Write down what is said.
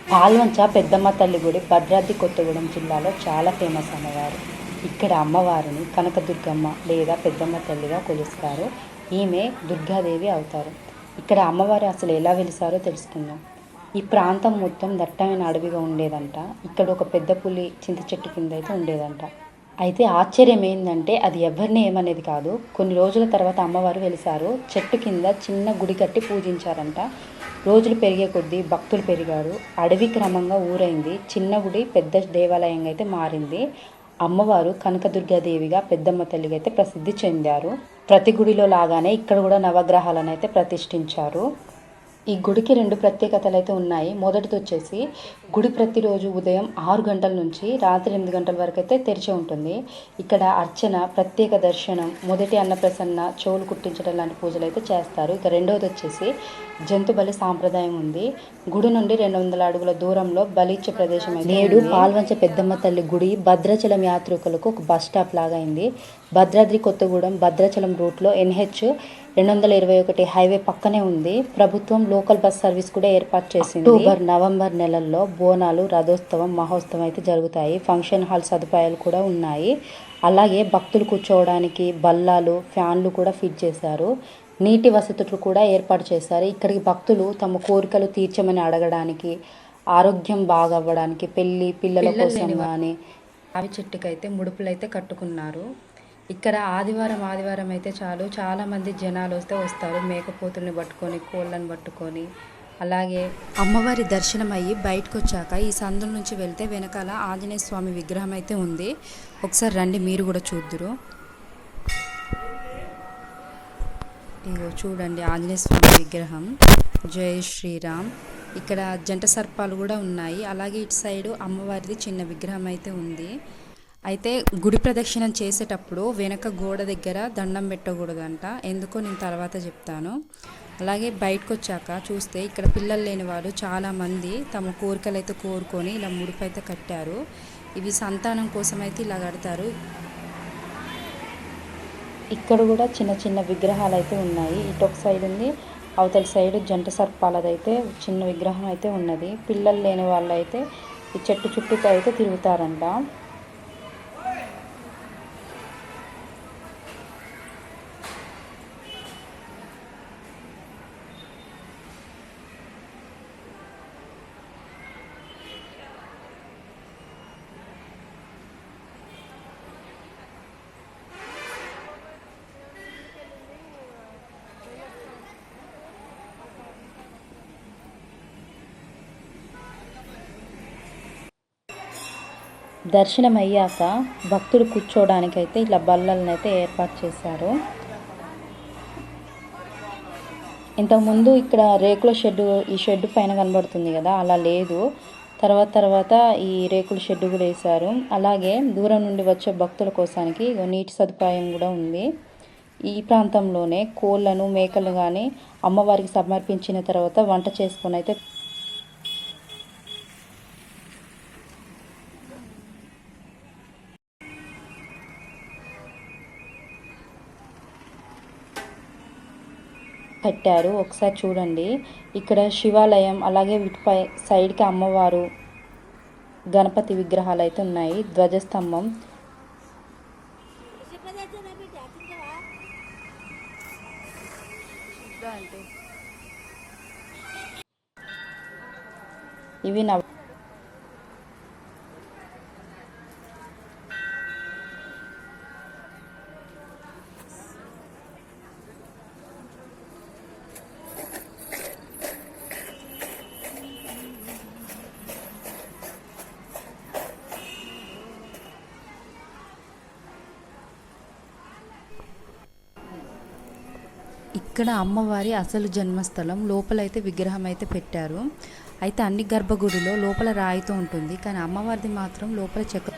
పాల్వంచ పెద్దమ్మ తల్లి గుడి భద్రాద్రి కొత్తగూడెం జిల్లాలో చాలా ఫేమస్ అమ్మవారు. ఇక్కడ అమ్మవారిని కనకదుర్గమ్మ లేదా పెద్దమ్మ తల్లిగా కొలుస్తారు. ఈమె దుర్గాదేవి అవుతారు. ఇక్కడ అమ్మవారు అసలు ఎలా వెలిసారో తెలుసుకుందాం. ఈ ప్రాంతం మొత్తం దట్టమైన అడవిగా ఉండేదంట. ఇక్కడ ఒక పెద్ద పులి చింత చెట్టు కింద అయితే ఉండేదంట. అయితే ఆశ్చర్యం ఏంటంటే అది ఎవరిని ఏమనేది కాదు. కొన్ని రోజుల తర్వాత అమ్మవారు వెలిసారు. చెట్టు కింద చిన్న గుడి కట్టి పూజించారంట. రోజులు పెరిగే కొద్దీ భక్తులు పెరిగారు. అడవి క్రమంగా ఊరైంది. చిన్న గుడి పెద్ద దేవాలయంగా అయితే మారింది. అమ్మవారు కనకదుర్గాదేవిగా పెద్దమ్మ తల్లిగా అయితే ప్రసిద్ధి చెందారు. ప్రతి గుడిలో లాగానే ఇక్కడ కూడా నవగ్రహాలను అయితే ప్రతిష్ఠించారు. ఈ గుడికి 2 ప్రత్యేకతలు అయితే ఉన్నాయి. మొదటిది వచ్చేసి గుడి ప్రతిరోజు ఉదయం 6 గంటల నుంచి రాత్రి 8 గంటల వరకు అయితే తెరిచి ఉంటుంది. ఇక్కడ అర్చన, ప్రత్యేక దర్శనం, మొదటి అన్నప్రసన్న, చెవులు కుట్టించడం లాంటి పూజలు అయితే చేస్తారు. ఇక రెండవది వచ్చేసి జంతు బలి సాంప్రదాయం ఉంది. గుడి నుండి 200 అడుగుల దూరంలో బలి ఇచ్చే ప్రదేశం అయితే నేడు పాల్వంచ పెద్దమ్మ తల్లి గుడి భద్రాచలం యాత్రికులకు ఒక బస్ స్టాప్ లాగా అయింది. భద్రాద్రి కొత్తగూడెం భద్రాచలం రూట్లో NH 221 హైవే పక్కనే ఉంది. ప్రభుత్వం లోకల్ బస్ సర్వీస్ కూడా ఏర్పాటు చేసింది. అక్టోబర్, నవంబర్ నెలల్లో బోనాలు, రథోత్సవం, మహోత్సవం అయితే జరుగుతాయి. ఫంక్షన్ హాల్ సదుపాయాలు కూడా ఉన్నాయి. అలాగే భక్తులు కూర్చోవడానికి బల్లాలు, ఫ్యాన్లు కూడా ఫిట్ చేశారు. నీటి వసతులు కూడా ఏర్పాటు చేశారు. ఇక్కడికి భక్తులు తమ కోరికలు తీర్చమని అడగడానికి, ఆరోగ్యం బాగవ్వడానికి, పిల్లల కోసం కానీ రావి చెట్టుకైతే ముడుపులు అయితే కట్టుకున్నారు. ఇక్కడ ఆదివారం అయితే చాలామంది జనాలు వస్తారు. మేకపోతుల్ని పట్టుకొని, కోళ్ళని పట్టుకొని. అలాగే అమ్మవారి దర్శనం అయ్యి బయటకు వచ్చాక ఈ సందుల నుంచి వెళ్తే వెనకాల ఆంజనేయ స్వామి విగ్రహం అయితే ఉంది. ఒకసారి రండి, మీరు కూడా చూద్దురు. ఇగో చూడండి ఆంజనేయ స్వామి విగ్రహం. జై శ్రీరామ్. ఇక్కడ జంట సర్పాలు కూడా ఉన్నాయి. అలాగే ఇటు సైడు అమ్మవారిది చిన్న విగ్రహం అయితే ఉంది. అయితే గుడి ప్రదక్షిణం చేసేటప్పుడు వెనక గోడ దగ్గర దండం పెట్టకూడదంట. ఎందుకో నేను తర్వాత చెప్తాను. అలాగే బయటకు వచ్చాక చూస్తే ఇక్కడ పిల్లలు లేని వాళ్ళు చాలామంది తమ కోరికలు అయితే కోరుకొని ఇలా ముడుపు అయితే కట్టారు. ఇవి సంతానం కోసం అయితే ఇలా కడతారు. ఇక్కడ కూడా చిన్న చిన్న విగ్రహాలు అయితే ఉన్నాయి. ఇటు ఒక సైడ్ ఉంది, అవతల సైడ్ జంట సర్పాలదైతే చిన్న విగ్రహం అయితే ఉన్నది. పిల్లలు లేని వాళ్ళు అయితే ఈ చెట్టు చుట్టూ అయితే తిరుగుతారంట. దర్శనం అయ్యాక భక్తులు కూర్చోవడానికైతే ఇట్లా బల్లలను అయితే ఏర్పాటు చేశారు. ఇంతకుముందు ఇక్కడ రేకుల షెడ్డు, ఈ షెడ్డు పైన కనబడుతుంది కదా, అలా లేదు. తర్వాత ఈ రేకుల షెడ్డు కూడా వేశారు. అలాగే దూరం నుండి వచ్చే భక్తుల కోసానికి నీటి సదుపాయం కూడా ఉంది. ఈ ప్రాంతంలోనే కోళ్ళను, మేకలు కానీ అమ్మవారికి సమర్పించిన తర్వాత వంట చేసుకొని అయితే కట్టారు. ఒకసారి చూడండి. ఇక్కడ శివాలయం, అలాగే వీటిపై సైడ్కి అమ్మవారు, గణపతి విగ్రహాలు అయితే ఉన్నాయి. ధ్వజస్తంభం. ఇవి ఇక్కడ అమ్మవారి అసలు జన్మస్థలం. లోపలైతే విగ్రహం అయితే పెట్టారు. అయితే అన్ని గర్భగుడిలో లోపల రాయితో ఉంటుంది, కానీ అమ్మవారిది మాత్రం లోపల చెక్క